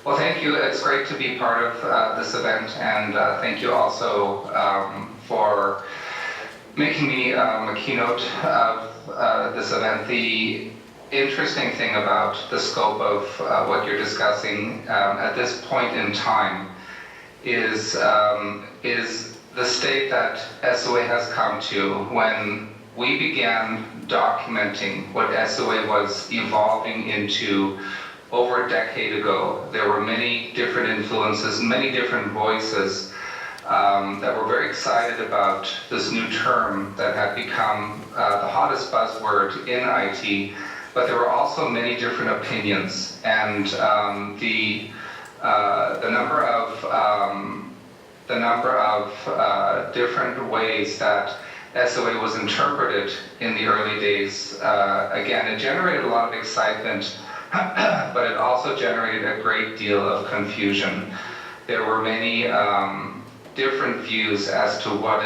Well, thank you. It's great to be part of this event, and thank you also for making me a keynote of this event. The interesting thing about the scope of what you're discussing at this point in time is the state that SOA has come to. When we began documenting what SOA was evolving into over a decade ago, there were many different influences, many different voices that were very excited about this new term that had become the hottest buzzword in IT, but there were also many different opinions, and the number of different ways that SOA was interpreted in the early days, again, it generated a lot of excitement, but it also generated a great deal of confusion. There were many different views as to what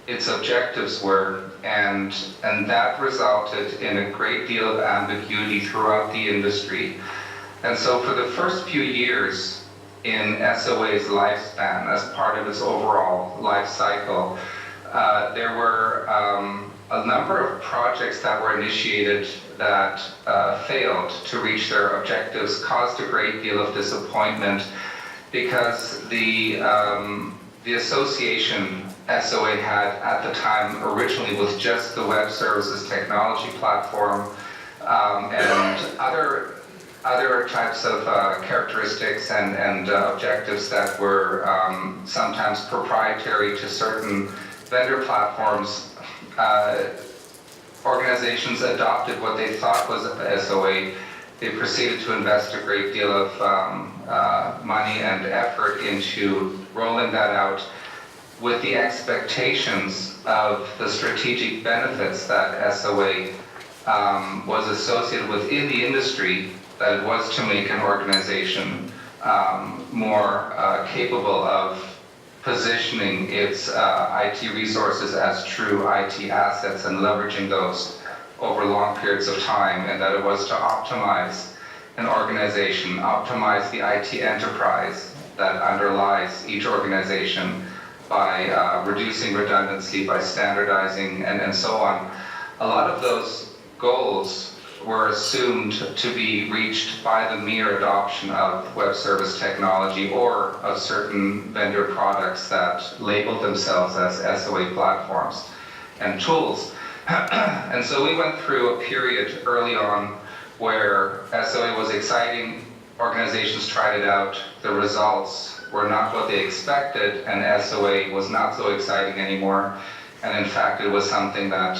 its objectives were, and that resulted in a great deal of ambiguity throughout the industry. And so for the first few years in SOA's lifespan, as part of its overall life cycle, there were a number of projects that were initiated that failed to reach their objectives, caused a great deal of disappointment, because the association SOA had at the time originally with just the web services technology platform and other types of characteristics and objectives that were sometimes proprietary to certain vendor platforms. Organizations adopted what they thought was the SOA. They proceeded to invest a great deal of money and effort into rolling that out with the expectations of the strategic benefits that SOA was associated with in the industry, that it was to make an organization more capable of positioning its IT resources as true IT assets and leveraging those over long periods of time, and that it was to optimize an organization, optimize the IT enterprise that underlies each organization by reducing redundancy, by standardizing, and so on. A lot of those goals were assumed to be reached by the mere adoption of web service technology or of certain vendor products that labeled themselves as SOA platforms and tools. And so we went through a period early on where SOA was exciting, organizations tried it out, the results were not what they expected, and SOA was not so exciting anymore. And in fact, it was something that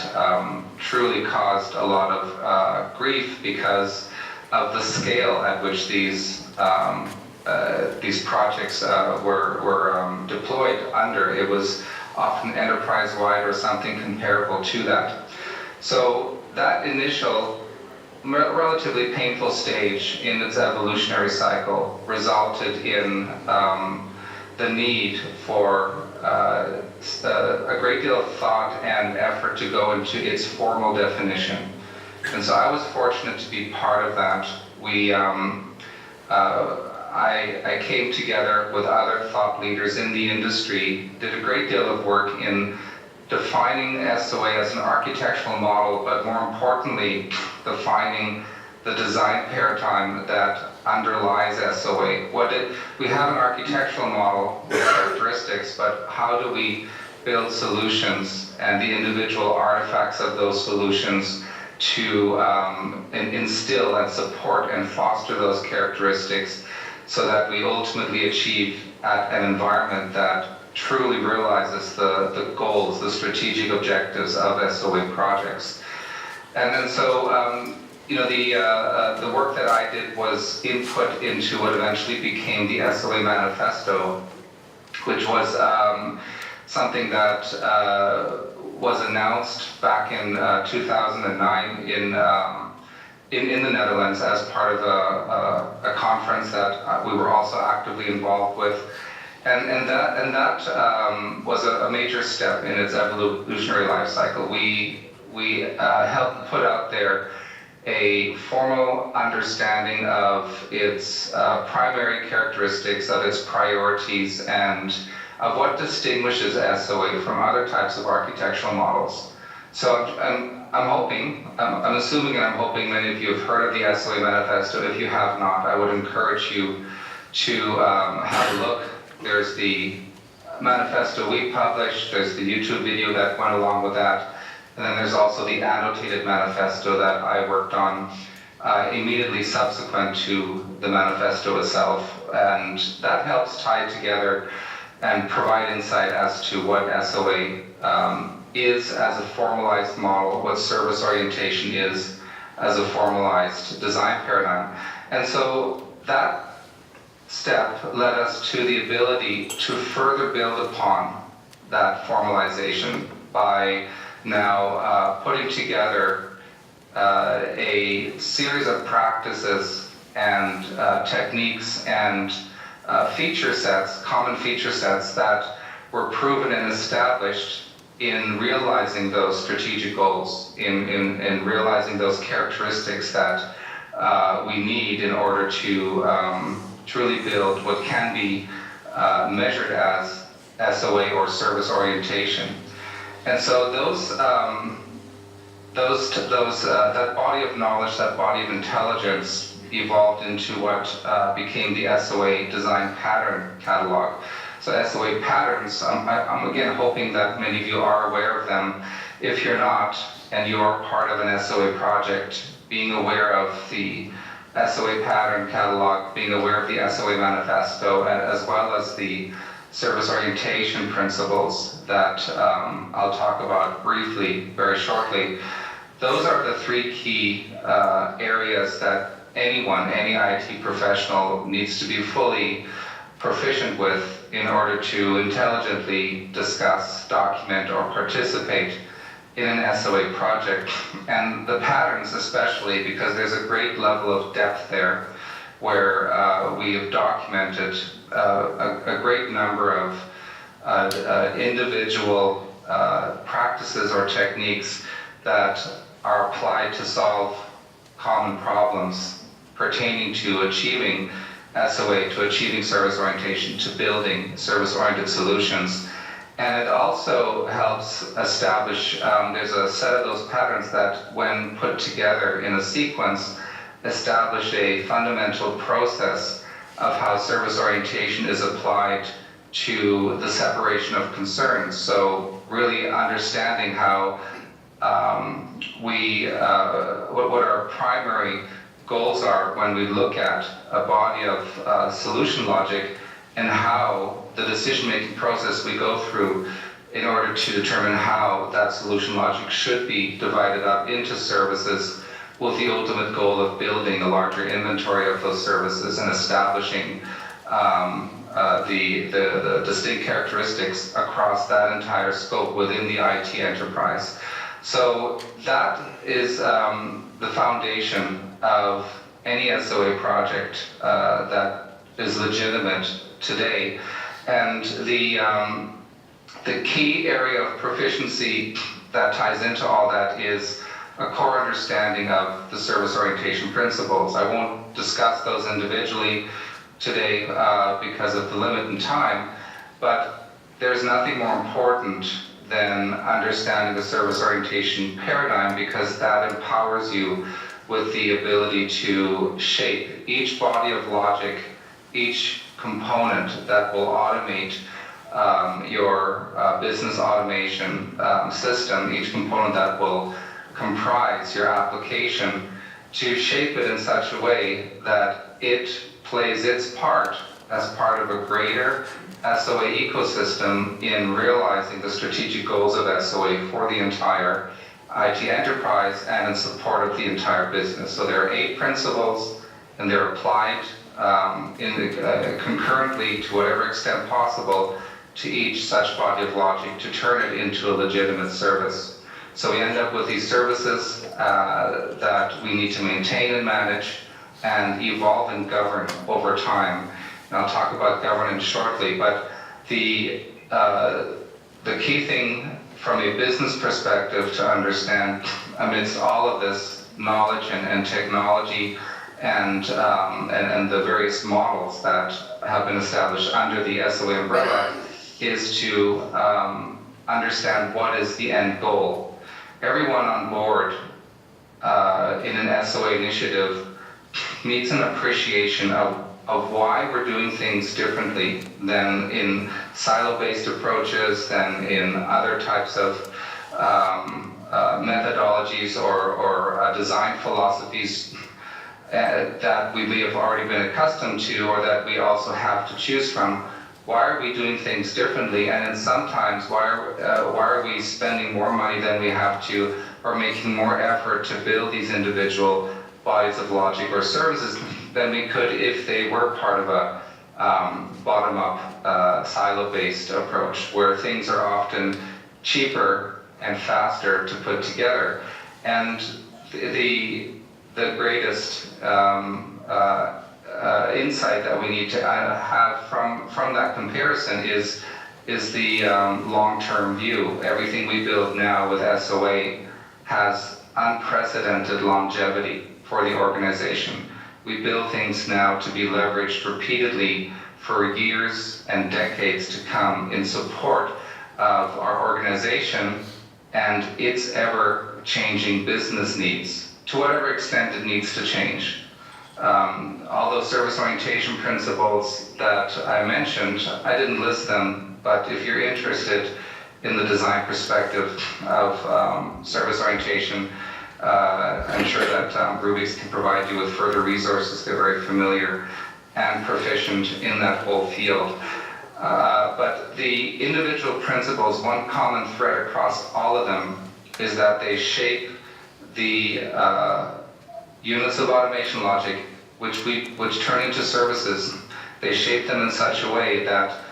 truly caused a lot of grief because of the scale at which these projects were deployed under. It was often enterprise-wide or something comparable to that. So that initial relatively painful stage in its evolutionary cycle resulted in the need for a great deal of thought and effort to go into its formal definition. And so I was fortunate to be part of that. I came together with other thought leaders in the industry, did a great deal of work in defining SOA as an architectural model, but more importantly, defining the design paradigm that underlies SOA. We have an architectural model with characteristics, but how do we build solutions and the individual artifacts of those solutions to instill and support and foster those characteristics so that we ultimately achieve an environment that truly realizes the goals, the strategic objectives of SOA projects. And then so, the work that I did was input into what eventually became the SOA Manifesto, which was something that was announced back in 2009 in the Netherlands as part of a conference that we were also actively involved with. And that was a major step in its evolutionary life cycle. We helped put out there a formal understanding of its primary characteristics, of its priorities, and of what distinguishes SOA from other types of architectural models. So I'm hoping, I'm assuming and I'm hoping many of you have heard of the SOA Manifesto. If you have not, I would encourage you to have a look. There's the manifesto we published, there's the YouTube video that went along with that, and then there's also the annotated manifesto that I worked on immediately subsequent to the manifesto itself, and that helps tie together and provide insight as to what SOA is as a formalized model, what service orientation is as a formalized design paradigm. And so that step led us to the ability to further build upon that formalization by now putting together a series of practices and techniques and feature sets, common feature sets that were proven and established in realizing those strategic goals, in realizing those characteristics that we need in order to truly build what can be measured as SOA or service orientation. And so that body of knowledge, that body of intelligence evolved into what became the SOA design pattern catalog. So SOA patterns, I'm again hoping that many of you are aware of them. If you're not, and you are part of an SOA project, being aware of the SOA pattern catalog, being aware of the SOA manifesto, as well as the service orientation principles that I'll talk about briefly, very shortly. Those are the three key areas that anyone, any IT professional needs to be fully proficient with in order to intelligently discuss, document, or participate in an SOA project. And the patterns especially, because there's a great level of depth there where we have documented a great number of individual practices or techniques that are applied to solve common problems pertaining to achieving SOA, to achieving service orientation, to building service-oriented solutions. And it also helps establish, there's a set of those patterns that when put together in a sequence, establish a fundamental process of how service orientation is applied to the separation of concerns. So really understanding how what our primary goals are when we look at a body of solution logic, and how the decision-making process we go through in order to determine how that solution logic should be divided up into services, with the ultimate goal of building a larger inventory of those services and establishing the distinct characteristics across that entire scope within the IT enterprise. So that is the foundation of any SOA project that is legitimate today. And the key area of proficiency that ties into all that is a core understanding of the service orientation principles. I won't discuss those individually today because of the limit in time, but there's nothing more important than understanding the service orientation paradigm, because that empowers you with the ability to shape each body of logic, each component that will automate your business automation system, each component that will comprise your application, to shape it in such a way that it plays its part as part of a greater SOA ecosystem in realizing the strategic goals of SOA for the entire IT enterprise and in support of the entire business. So there are 8 principles, and they're applied concurrently to whatever extent possible to each such body of logic to turn it into a legitimate service. So we end up with these services that we need to maintain and manage and evolve and govern over time. And I'll talk about governance shortly, but the key thing from a business perspective to understand amidst all of this knowledge and technology and the various models that have been established under the SOA umbrella is to understand what is the end goal. Everyone on board in an SOA initiative needs an appreciation of why we're doing things differently than in silo-based approaches, than in other types of methodologies or design philosophies that we may have already been accustomed to, or that we also have to choose from. Why are we doing things differently? And then sometimes, why are we spending more money than we have to, or making more effort to build these individual bodies of logic or services than we could if they were part of a bottom-up, silo-based approach, where things are often cheaper and faster to put together. And the greatest insight that we need to have from that comparison is the long-term view. Everything we build now with SOA has unprecedented longevity for the organization. We build things now to be leveraged repeatedly for years and decades to come in support of our organization and its ever-changing business needs, to whatever extent it needs to change. All those service orientation principles that I mentioned, I didn't list them, but if you're interested in the design perspective of service orientation, I'm sure that Rubix can provide you with further resources. They're very familiar and proficient in that whole field. But the individual principles, one common thread across all of them is that they shape the units of automation logic which turn into services. They shape them in such a way that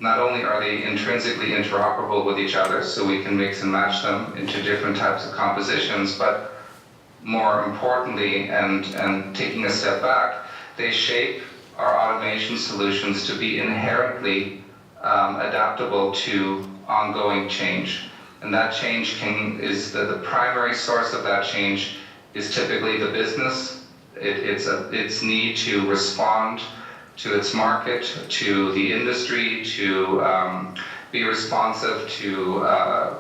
not only are they intrinsically interoperable with each other, so we can mix and match them into different types of compositions, but more importantly, and taking a step back, they shape our automation solutions to be inherently adaptable to ongoing change. And that change is the primary source of that change is typically the business. Its need to respond to its market, to the industry, to be responsive to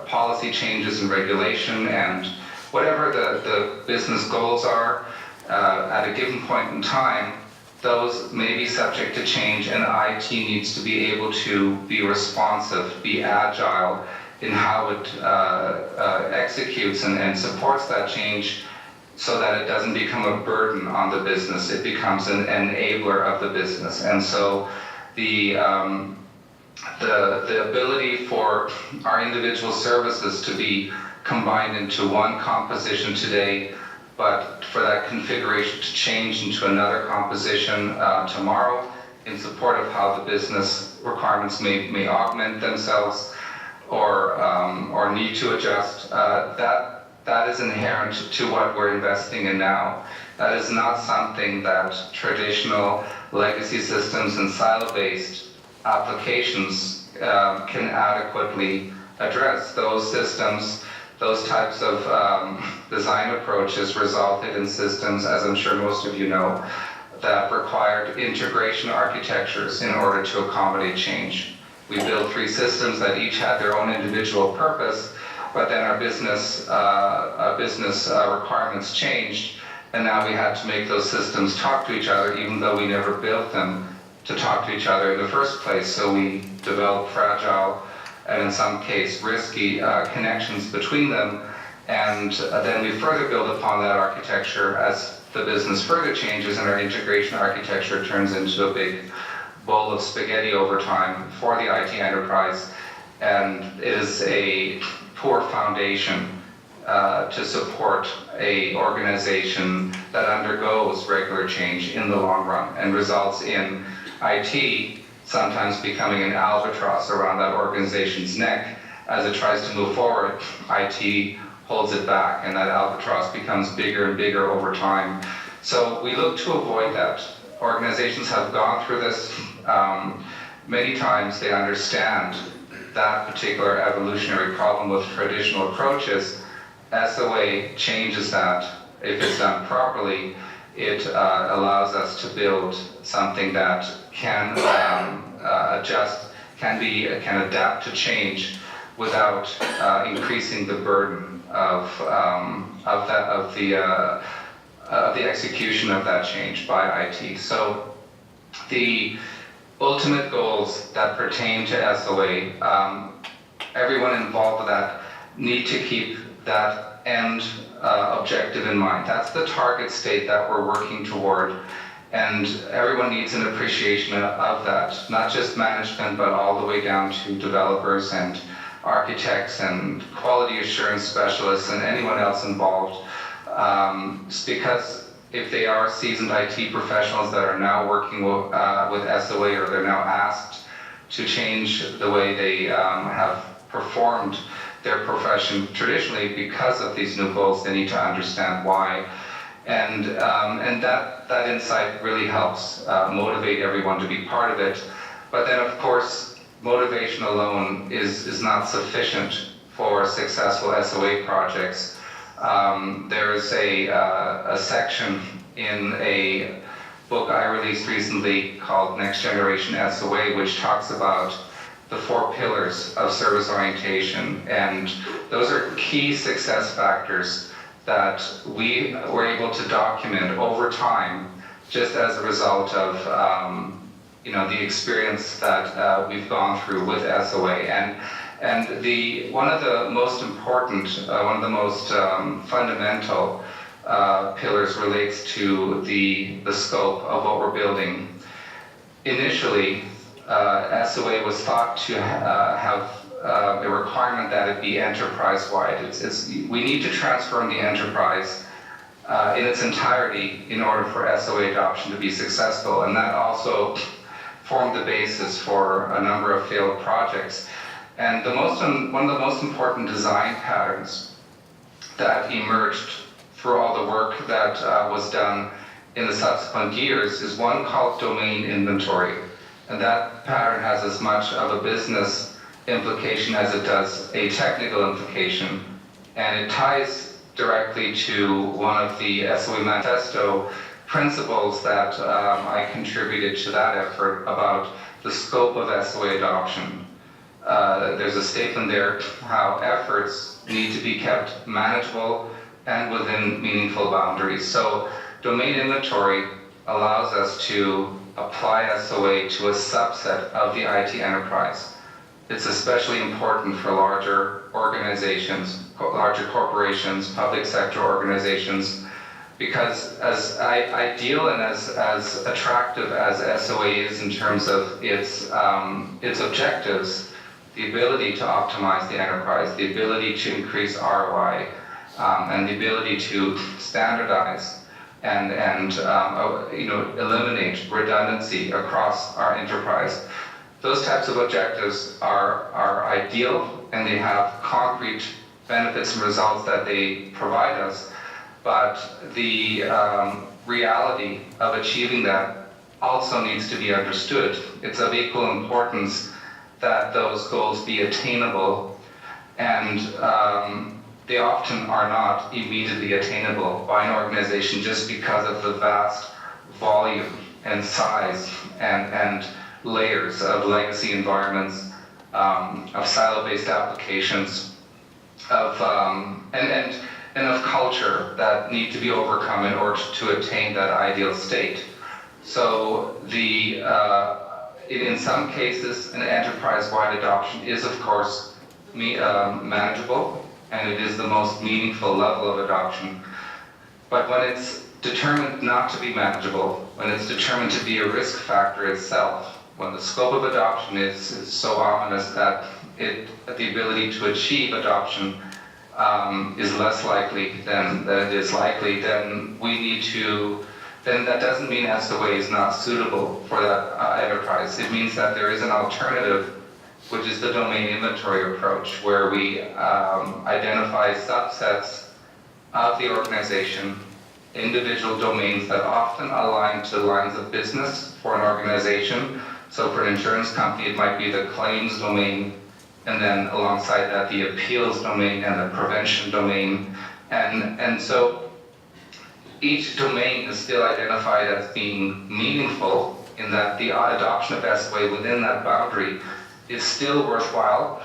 policy changes and regulation, and whatever the business goals are at a given point in time, those may be subject to change, and IT needs to be able to be responsive, be agile in how it executes and supports that change, so that it doesn't become a burden on the business. It becomes an enabler of the business. And so the ability for our individual services to be combined into one composition today, but for that configuration to change into another composition tomorrow in support of how the business requirements may augment themselves or need to adjust, that is inherent to what we're investing in now. That is not something that traditional legacy systems and silo-based applications can adequately address. Those systems, those types of design approaches resulted in systems, as I'm sure most of you know, that required integration architectures in order to accommodate change. We built 3 systems that each had their own individual purpose, but then our business requirements changed, and now we had to make those systems talk to each other, even though we never built them to talk to each other in the first place. So we developed fragile and in some case risky connections between them, and then we further build upon that architecture as the business further changes, and our integration architecture turns into a big bowl of spaghetti over time for the IT enterprise, and it is a poor foundation to support a organization that undergoes regular change in the long run and results in IT sometimes becoming an albatross around that organization's neck. As it tries to move forward, IT holds it back, and that albatross becomes bigger and bigger over time. So we look to avoid that. Organizations have gone through this many times. They understand that particular evolutionary problem with traditional approaches. SOA changes that if it's done properly, it allows us to build something that can adjust, can adapt to change without increasing the burden of the execution of that change by IT. So the ultimate goals that pertain to SOA, everyone involved with that need to keep that end objective in mind. That's the target state that we're working toward, and everyone needs an appreciation of that, not just management, but all the way down to developers and architects and quality assurance specialists and anyone else involved. Because if they are seasoned IT professionals that are now working with SOA, or they're now asked to change the way they have performed their profession traditionally because of these new goals, they need to understand why. And that insight really helps motivate everyone to be part of it. But then, of course, motivation alone is not sufficient for successful SOA projects. There is a section in a book I released recently called Next Generation SOA, which talks about the 4 pillars of service orientation. And those are key success factors that we were able to document over time just as a result of the experience that we've gone through with SOA. And one of the most important, one of the most fundamental pillars relates to the scope of what we're building. Initially, SOA was thought to have a requirement that it be enterprise-wide. We need to transform the enterprise in its entirety in order for SOA adoption to be successful, and that also formed the basis for a number of failed projects. And one of the most important design patterns that emerged through all the work that was done in the subsequent years is one called domain inventory. And that pattern has as much of a business implication as it does a technical implication. And it ties directly to one of the SOA Manifesto principles that I contributed to that effort about the scope of SOA adoption. There's a statement there how efforts need to be kept manageable and within meaningful boundaries. So domain inventory allows us to apply SOA to a subset of the IT enterprise. It's especially important for larger organizations, larger corporations, public sector organizations, because as ideal and as attractive as SOA is in terms of its objectives, the ability to optimize the enterprise, the ability to increase ROI, and the ability to standardize and eliminate redundancy across our enterprise. Those types of objectives are ideal, and they have concrete benefits and results that they provide us. But the reality of achieving that also needs to be understood. It's of equal importance that those goals be attainable, and they often are not immediately attainable by an organization just because of the vast volume and size and layers of legacy environments, of silo-based applications, of of culture that need to be overcome in order to attain that ideal state. So in some cases, an enterprise-wide adoption is, of course, manageable, and it is the most meaningful level of adoption. But when it's determined not to be manageable, when it's determined to be a risk factor itself, when the scope of adoption is so ominous that the ability to achieve adoption is less likely than it is likely, then that doesn't mean SOA is not suitable for that enterprise. It means that there is an alternative, which is the domain inventory approach, where we identify subsets of the organization, individual domains that often align to lines of business for an organization. So for an insurance company, it might be the claims domain, and then alongside that, the appeals domain and the prevention domain. And so each domain is still identified as being meaningful in that the adoption of SOA within that boundary is still worthwhile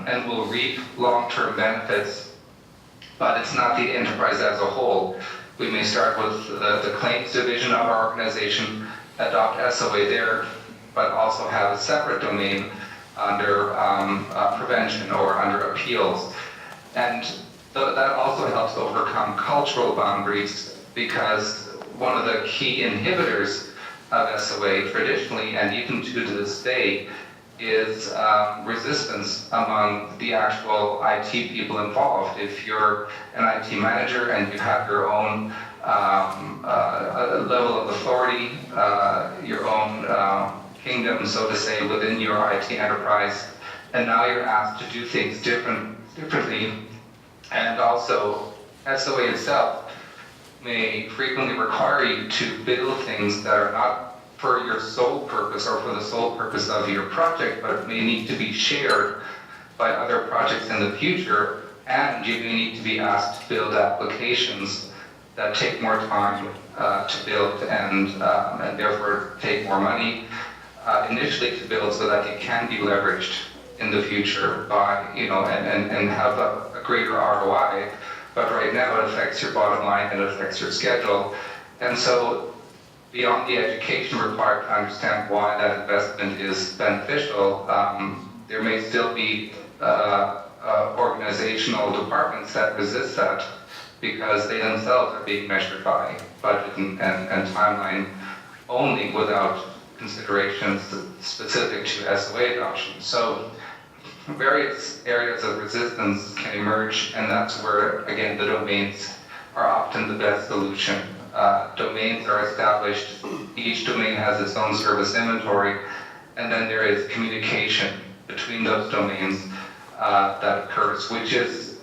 and will reap long-term benefits, but it's not the enterprise as a whole. We may start with the claims division of our organization, adopt SOA there, but also have a separate domain under prevention or under appeals. And that also helps overcome cultural boundaries, because one of the key inhibitors of SOA traditionally, and even to this day, is resistance among the actual IT people involved. If you're an IT manager and you have your own level of authority, your own kingdom, so to say, within your IT enterprise, and now you're asked to do things differently, and also SOA itself may frequently require you to build things that are not for your sole purpose or for the sole purpose of your project, but may need to be shared by other projects in the future, and you may need to be asked to build applications that take more time to build and therefore take more money initially to build, so that it can be leveraged in the future by, and have a greater ROI. But right now it affects your bottom line and it affects your schedule. And so beyond the education required to understand why that investment is beneficial, there may still be organizational departments that resist that, because they themselves are being measured by budget and timeline only, without considerations specific to SOA adoption. So various areas of resistance can emerge, and that's where, again, the domains are often the best solution. Domains are established, each domain has its own service inventory, and then there is communication between those domains that occurs, which is,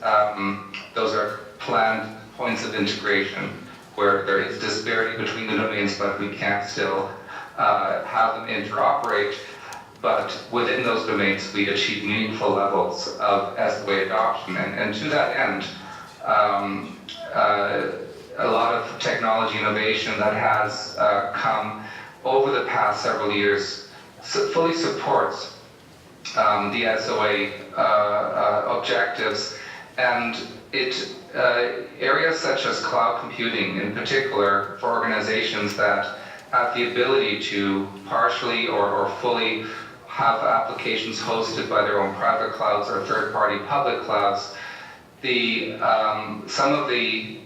those are planned points of integration, where there is disparity between the domains, but we can still have them interoperate. But within those domains, we achieve meaningful levels of SOA adoption. And to that end, a lot of technology innovation that has come over the past several years fully supports the SOA objectives. And areas such as cloud computing, in particular, for organizations that have the ability to partially or fully have applications hosted by their own private clouds or third-party public clouds, some of the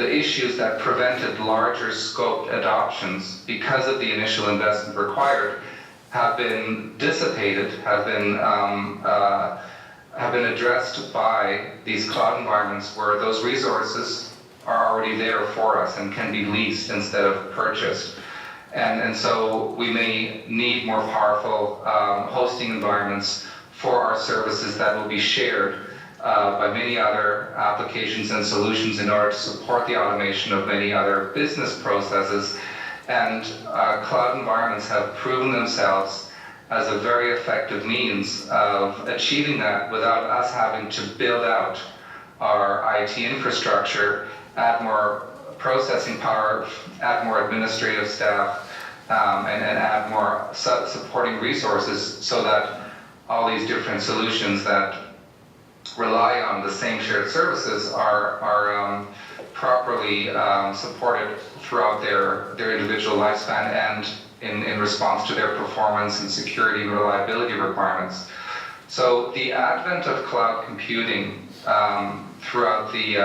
issues that prevented larger scoped adoptions because of the initial investment required have been dissipated, have been addressed by these cloud environments, where those resources are already there for us and can be leased instead of purchased. And so we may need more powerful hosting environments for our services that will be shared by many other applications and solutions in order to support the automation of many other business processes. And cloud environments have proven themselves as a very effective means of achieving that without us having to build out our IT infrastructure, add more processing power, add more administrative staff, and add more supporting resources, so that all these different solutions that rely on the same shared services are properly supported throughout their individual lifespan and in response to their performance and security and reliability requirements. So the advent of cloud computing throughout the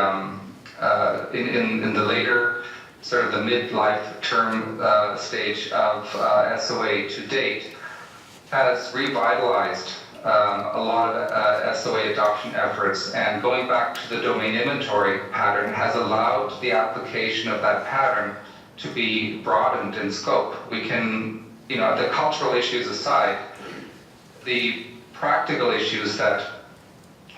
in the later sort of the mid-life term stage of SOA to date has revitalized a lot of SOA adoption efforts, and going back to the domain inventory pattern has allowed the application of that pattern to be broadened in scope. We can, the cultural issues aside, the practical issues that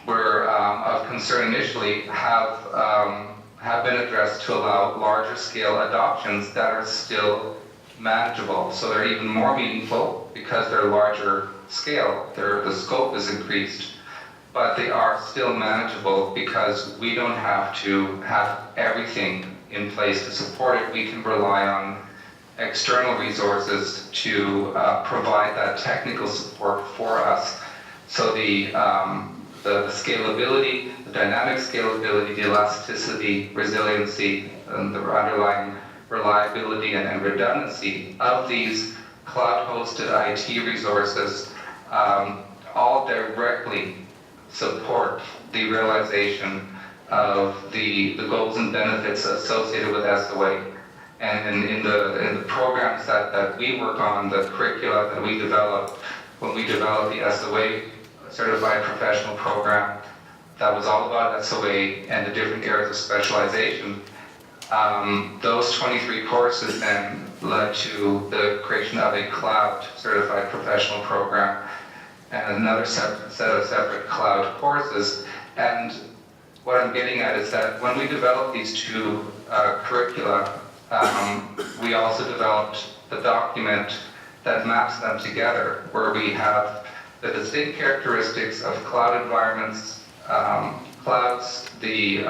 were of concern initially have been addressed to allow larger scale adoptions that are still manageable. So they're even more meaningful because they're larger scale. The scope is increased, but they are still manageable because we don't have to have everything in place to support it. We can rely on external resources to provide that technical support for us. So the scalability, the dynamic scalability, the elasticity, resiliency, and the underlying reliability and redundancy of these cloud-hosted IT resources all directly support the realization of the goals and benefits associated with SOA. And in the programs that we work on, the curricula that we develop, when we developed the SOA Certified Professional Program, that was all about SOA and the different areas of specialization. Those 23 courses then led to the creation of a cloud certified professional program and another set of separate cloud courses. And what I'm getting at is that when we developed these two curricula, we also developed the document that maps them together, where we have the distinct characteristics of cloud environments, clouds, the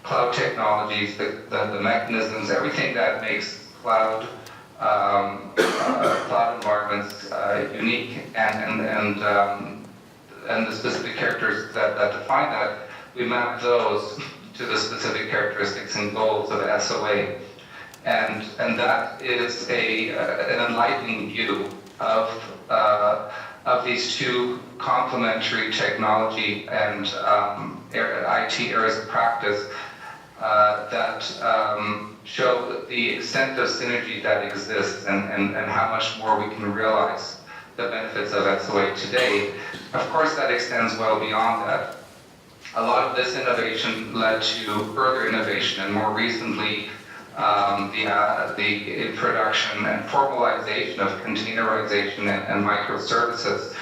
cloud technologies, the mechanisms, everything that makes cloud environments unique, and the specific characters that define that. We map those to the specific characteristics and goals of SOA, and that is an enlightening view of these two complementary technology and IT areas of practice that show the extent of synergy that exists and how much more we can realize the benefits of SOA today. Of course, that extends well beyond that. A lot of this innovation led to further innovation, and more recently, the introduction and formalization of containerization and microservices.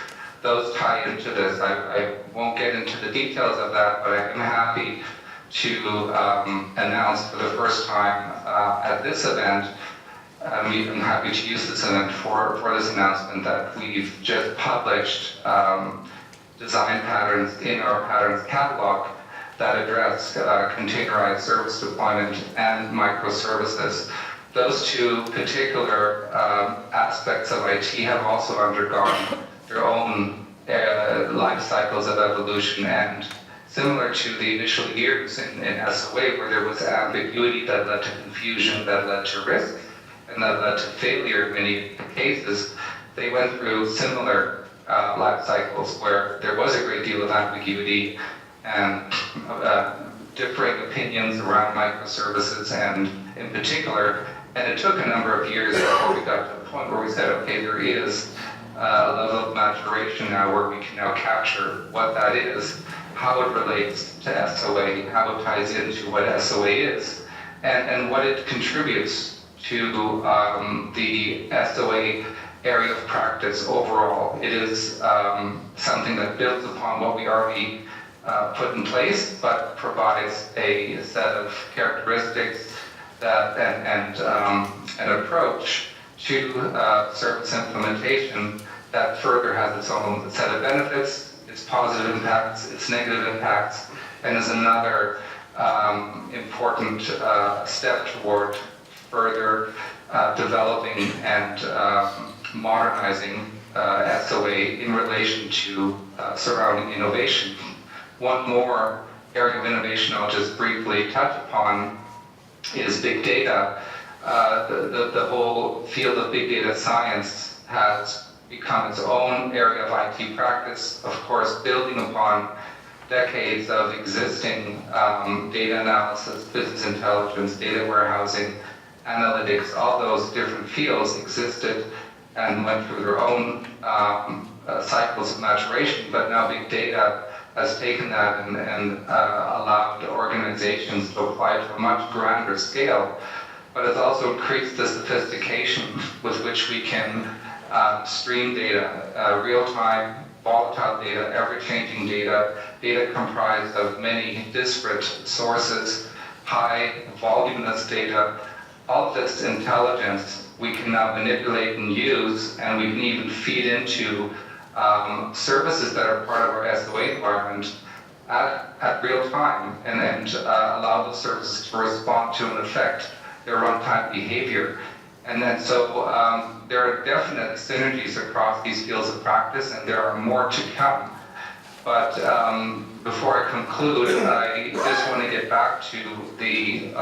Those tie into this. I won't get into the details of that, but I'm happy to announce for the first time at this event, I'm even happy to use this event for this announcement, that we've just published design patterns in our patterns catalog that address containerized service deployment and microservices. Those two particular aspects of IT have also undergone their own life cycles of evolution, and similar to the initial years in SOA, where there was ambiguity that led to confusion, that led to risk, and that led to failure in many cases, they went through similar life cycles where there was a great deal of ambiguity and differing opinions around microservices, and in particular, and it took a number of years before we got to the point where we said, okay, there is a level of maturation now where we can now capture what that is, how it relates to SOA, how it ties into what SOA is, and what it contributes to the SOA area of practice overall. It is something that builds upon what we already put in place, but provides a set of characteristics that and an approach to service implementation that further has its own set of benefits, its positive impacts, its negative impacts, and is another important step toward further developing and modernizing SOA in relation to surrounding innovation. One more area of innovation I'll just briefly touch upon is big data. The whole field of big data science has become its own area of IT practice, of course, building upon decades of existing data analysis, business intelligence, data warehousing, analytics. All those different fields existed and went through their own cycles of maturation, but now big data has taken that and allowed organizations to apply to a much grander scale, but it's also increased the sophistication with which we can stream data, real-time, volatile data, ever-changing data, data comprised of many disparate sources, high voluminous data. All of this intelligence we can now manipulate and use, and we can even feed into services that are part of our SOA environment at real time and allow those services to respond to and affect their runtime behavior. And then so there are definite synergies across these fields of practice, and there are more to come. But before I conclude, I just want to get back to the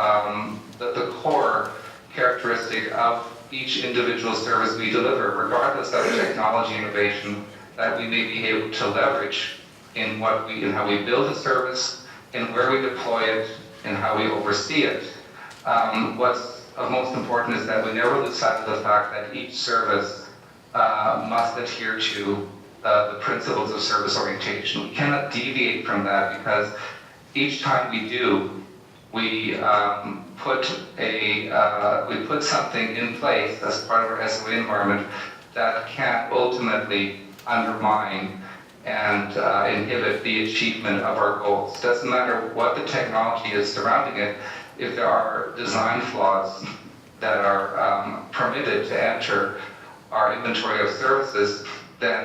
core characteristic of each individual service we deliver, regardless of technology innovation that we may be able to leverage in how we build a service, in where we deploy it, and how we oversee it. What's of most important is that we never lose sight of the fact that each service must adhere to the principles of service orientation. We cannot deviate from that, because each time we do, we put something in place as part of our SOA environment that can ultimately undermine and inhibit the achievement of our goals. Doesn't matter what the technology is surrounding it. If there are design flaws that are permitted to enter our inventory of services, then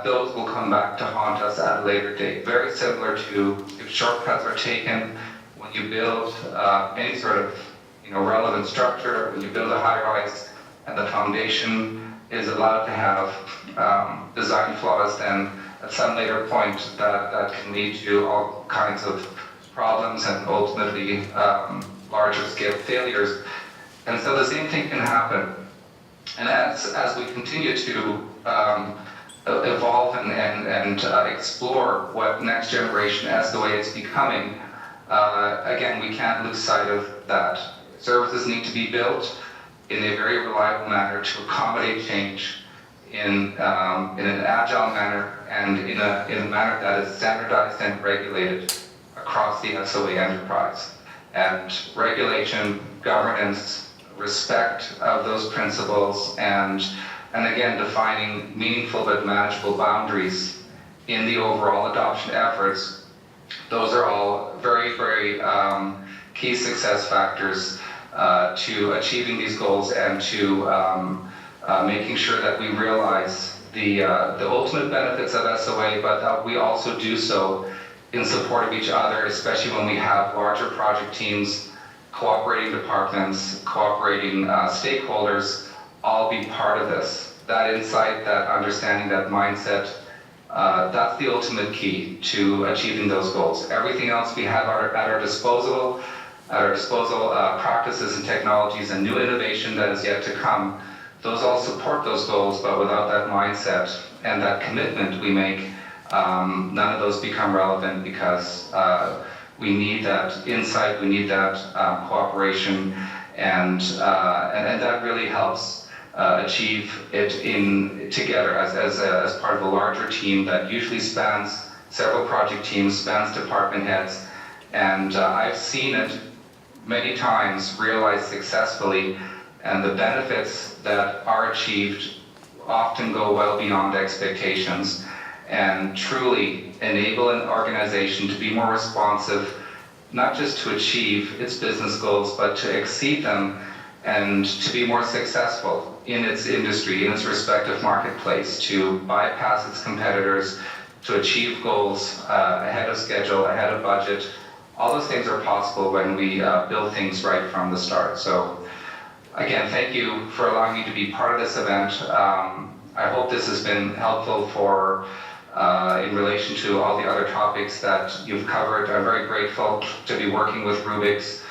those will come back to haunt us at a later date. Very similar to if shortcuts are taken when you build any sort of relevant structure, when you build a high-rise and the foundation is allowed to have design flaws, then at some later point that can lead to all kinds of problems and ultimately larger scale failures. And so the same thing can happen. And as we continue to evolve and explore what next generation SOA is becoming, again, we can't lose sight of that. Services need to be built in a very reliable manner to accommodate change in an agile manner and in a manner that is standardized and regulated across the SOA enterprise. And regulation, governance, respect of those principles, and again, defining meaningful but manageable boundaries in the overall adoption efforts, those are all very, very key success factors to achieving these goals and to making sure that we realize the ultimate benefits of SOA, but that we also do so in support of each other, especially when we have larger project teams, cooperating departments, cooperating stakeholders, all be part of this. That insight, that understanding, that mindset, that's the ultimate key to achieving those goals. Everything else we have at our disposal, practices and technologies and new innovation that is yet to come, those all support those goals, but without that mindset and that commitment we make, none of those become relevant, because we need that insight, we need that cooperation, and that really helps achieve it together as part of a larger team that usually spans several project teams, spans department heads, and I've seen it many times realized successfully, and the benefits that are achieved often go well beyond expectations and truly enable an organization to be more responsive, not just to achieve its business goals, but to exceed them and to be more successful in its industry, in its respective marketplace, to bypass its competitors, to achieve goals ahead of schedule, ahead of budget. All those things are possible when we build things right from the start. So again, thank you for allowing me to be part of this event. I hope this has been helpful for in relation to all the other topics that you've covered. I'm very grateful to be working with Rubix,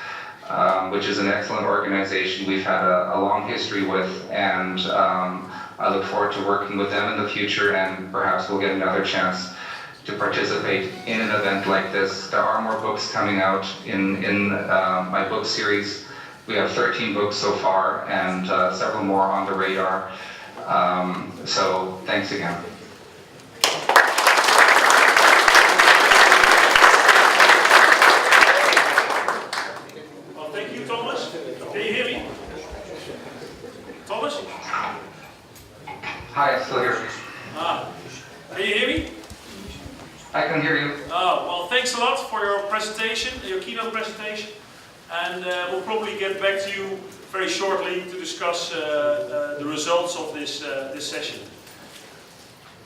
which is an excellent organization we've had a long history with, and I look forward to working with them in the future, and perhaps we'll get another chance to participate in an event like this. There are more books coming out in my book series. We have 13 books so far, and several more on the radar. So thanks again. Well, thank you, Thomas. Can you hear me? Thomas? Hi, I'm still here. Can you hear me? I can hear you. Well, thanks a lot for your presentation, your keynote presentation, and we'll probably get back to you very shortly to discuss the results of this session.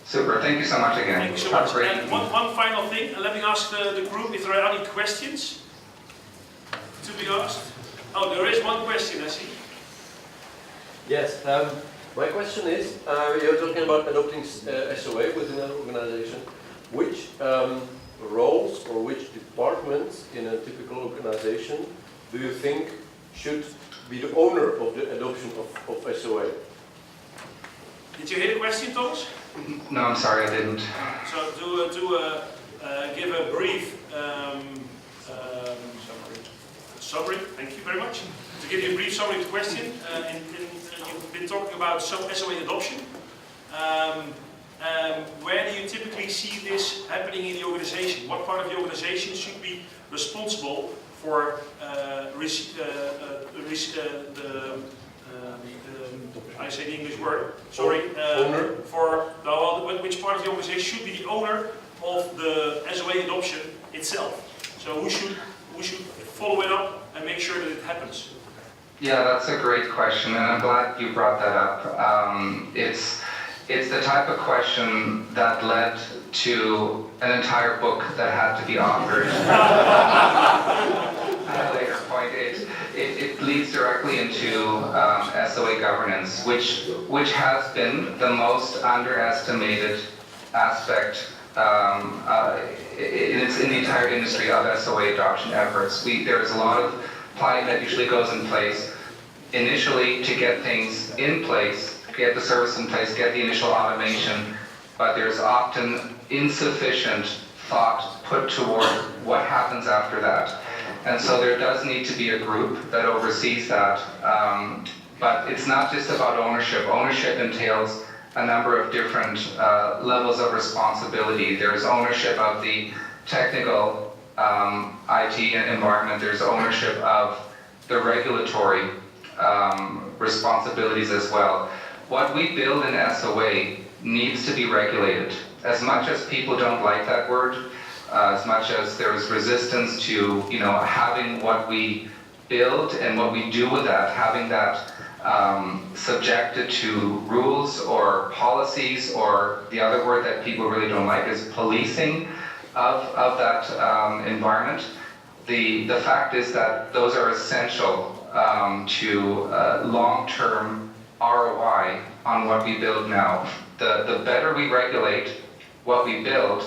Super, thank you so much again. Thank you so Have a much. great And evening. one final thing, let me ask the group if there are any questions to be asked. Oh, there is one question, I see. Yes, my question is, you're talking about adopting SOA within an organization. Which roles or which departments in a typical organization do you think should be the owner of the adoption of SOA? Did you hear the question, Thomas? No, I'm sorry, I didn't. So to give a brief summary, thank you very much. To give you a brief summary of the question, you've been talking about SOA adoption. Where do you typically see this happening in the organization? What part of the organization should be responsible for I say the English word, sorry, Owner? which part of the organization should be the owner of the SOA adoption itself? So who should follow it up and make sure that it happens? Yeah, that's a great question, and I'm glad you brought that up. It's the type of question that led to an entire book that had to be authored. At a later point, it leads directly into SOA governance, which has been the most underestimated aspect in the entire industry of SOA adoption efforts. There's a lot of planning that usually goes in place initially to get things in place, get the service in place, get the initial automation, but there's often insufficient thought put toward what happens after that. And so there does need to be a group that oversees that. But it's not just about ownership. Ownership entails a number of different levels of responsibility. There's ownership of the technical IT environment. There's ownership of the regulatory responsibilities as well. What we build in SOA needs to be regulated. As much as people don't like that word, as much as there is resistance to, having what we build and what we do with that, having that subjected to rules or policies, or the other word that people really don't like is policing of that environment. The fact is that those are essential to long-term ROI on what we build now. The better we regulate what we build,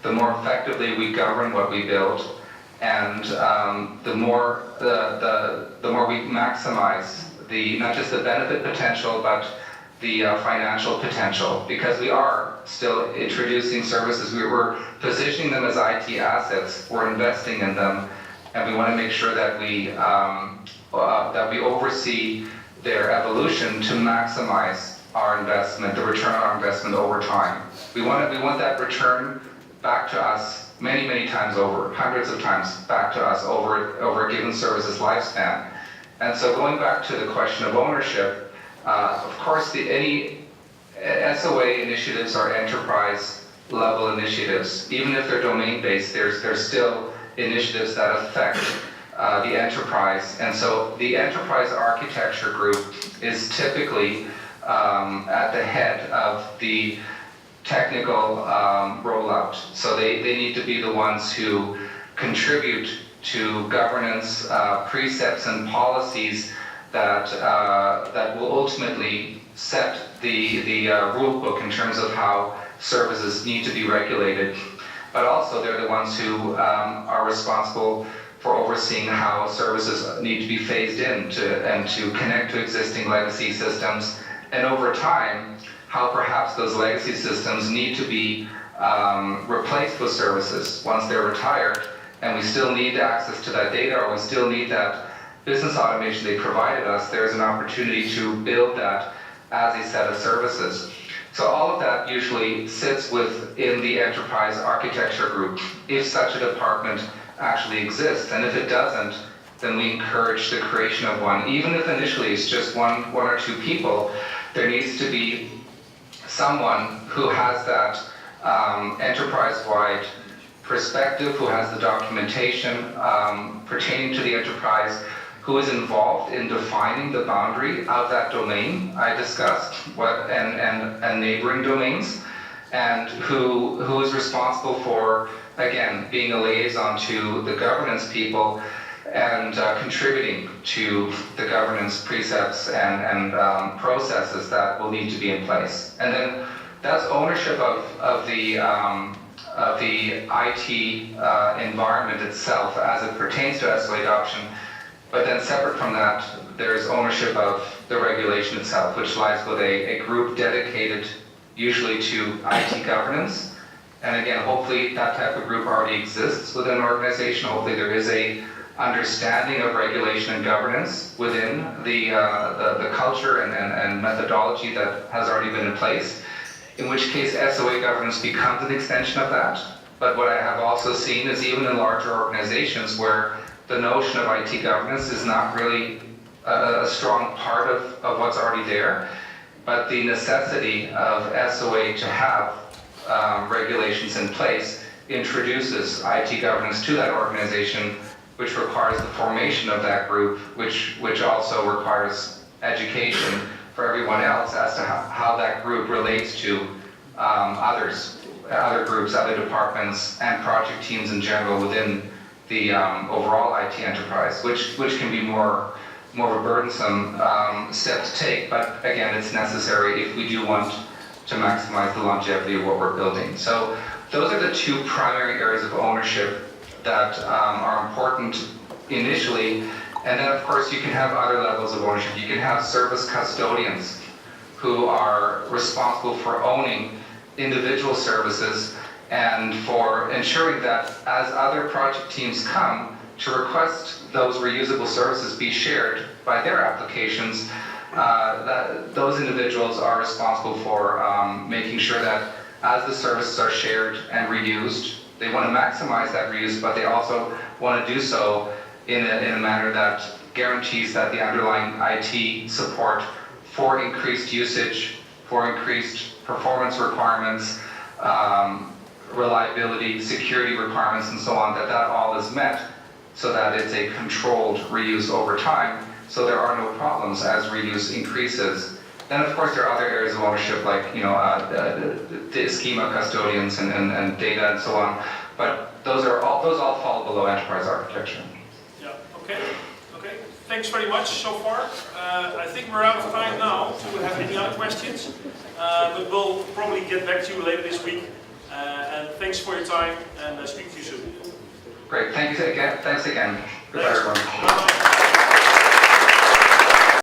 the more effectively we govern what we build, and the more we maximize not just the benefit potential, but the financial potential, because we are still introducing services. We're positioning them as IT assets. We're investing in them, and we want to make sure that we oversee their evolution to maximize our investment, the return on our investment over time. We want that return back to us many times over, hundreds of times back to us over a given service's lifespan. And so going back to the question of ownership, of course any SOA initiatives are enterprise level initiatives. Even if they're domain based, there's still initiatives that affect the enterprise. And so the enterprise architecture group is typically at the head of the technical rollout. So they need to be the ones who contribute to governance precepts and policies that will ultimately set the rule book in terms of how services need to be regulated. But also they're the ones who are responsible for overseeing how services need to be phased in and to connect to existing legacy systems, and over time how perhaps those legacy systems need to be replaced with services once they're retired, and we still need access to that data, or we still need that business automation they provided us. There's an opportunity to build that as a set of services. So all of that usually sits within the enterprise architecture group, if such a department actually exists. And if it doesn't, then we encourage the creation of one. Even if initially it's just one or two people, there needs to be someone who has that enterprise-wide perspective, who has the documentation pertaining to the enterprise, who is involved in defining the boundary of that domain I discussed, and neighboring domains, and who is responsible for, again, being a liaison to the governance people and contributing to the governance precepts and processes that will need to be in place. And then that's ownership of the IT environment itself as it pertains to SOA adoption. But then separate from that, there's ownership of the regulation itself, which lies with a group dedicated usually to IT governance. And again, hopefully that type of group already exists within an organization. Hopefully there is a understanding of regulation and governance within the culture and methodology that has already been in place, in which case SOA governance becomes an extension of that. But what I have also seen is even in larger organizations where the notion of IT governance is not really a strong part of what's already there, but the necessity of SOA to have regulations in place introduces IT governance to that organization, which requires the formation of that group, which also requires education for everyone else as to how that group relates to other groups, other departments, and project teams in general within the overall IT enterprise, which can be more of a burdensome step to take, but again, it's necessary if we do want to maximize the longevity of what we're building. So those are the two primary areas of ownership that are important initially, and then of course you can have other levels of ownership. You can have service custodians who are responsible for owning individual services and for ensuring that as other project teams come to request those reusable services be shared by their applications, that those individuals are responsible for making sure that as the services are shared and reused, they want to maximize that reuse, but they also want to do so in a manner that guarantees that the underlying IT support for increased usage, for increased performance requirements, reliability, security requirements, and so on, that all is met so that it's a controlled reuse over time, so there are no problems as reuse increases. Then of course there are other areas of ownership like the schema custodians and data and so on, but those all fall below enterprise architecture. Yeah, okay. Thanks very much so far. I think we're out of time now to have any other questions, but we'll probably get back to you later this week. And thanks for your time, and speak to you soon. Great, thanks again. Goodbye, everyone. Bye-bye.